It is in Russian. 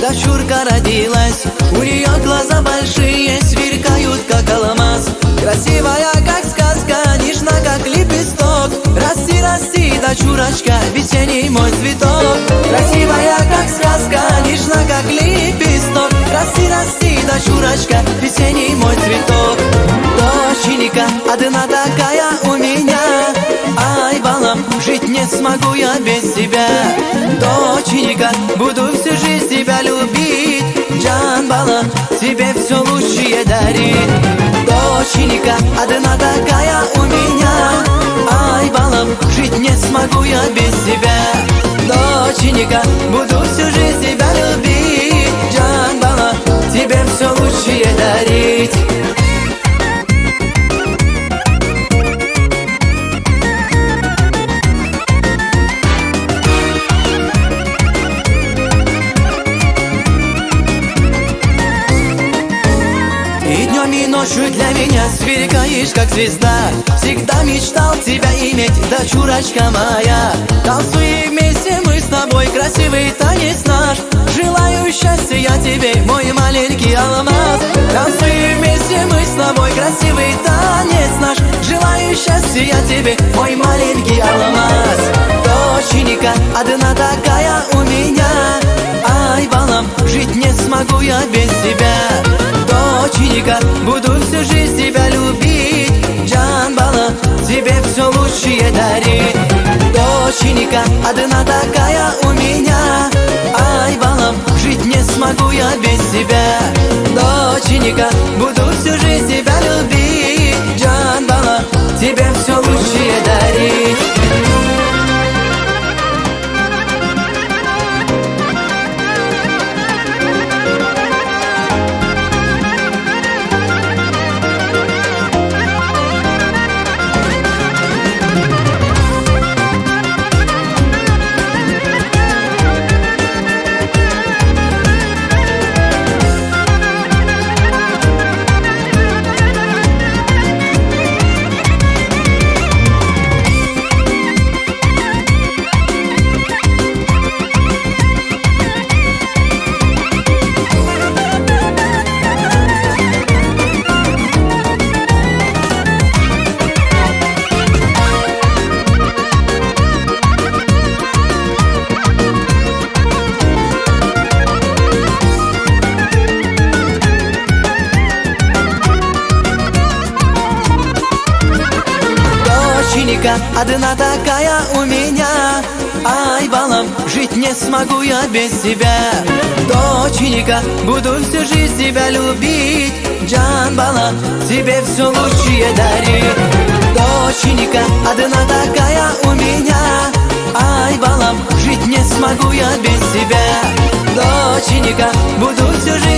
дочурка родилась. У нее глаза большие, сверкают как алмаз. Красивая как сказка, нежна как лепесток. Расти, расти, дочурочка, весенний мой цветок. Красивая как сказка, нежна как лепесток. Расти, расти, дочурочка, весенний мой цветок. Доченька одна такая у меня, ай, балам, жить не смогу я без тебя. Доченька, буду всю жизнь тебя любить. Джан, балам, тебе все лучшее дарит. Доченька одна такая у меня, ай, балам, жить не смогу я без тебя. Доченька, буду всю жизнь тебя любить. Джан, балам, тебе все лучшее дарить. И ночью для меня сверкаешь, как звезда. Всегда мечтал тебя иметь, дочурочка моя. Танцуем вместе мы с тобой, красивый танец наш. Желаю счастья я тебе, мой маленький алмаз. Танцуем вместе мы с тобой, красивый танец наш. Желаю счастья я тебе, мой маленький алмаз. Доченька одна такая у меня, ай, балам, жить не смогу я без тебя. Доченька, буду всю жизнь тебя любить. Джан, балам, тебе все лучшее дарит. Доченька одна такая у меня, ай, балам, жить не смогу я без тебя. Доченька, буду всю жизнь тебя любить. Джан, балам, тебе все лучшее дарит. Доченька одна такая у меня, ай, балам, жить не смогу я без тебя. Доченька, буду всю жизнь тебя любить. Джан, балам, тебе все лучшее дарит. Доченька одна такая у меня, ай, балам, жить не смогу я без тебя. Доченька, буду всю жизнь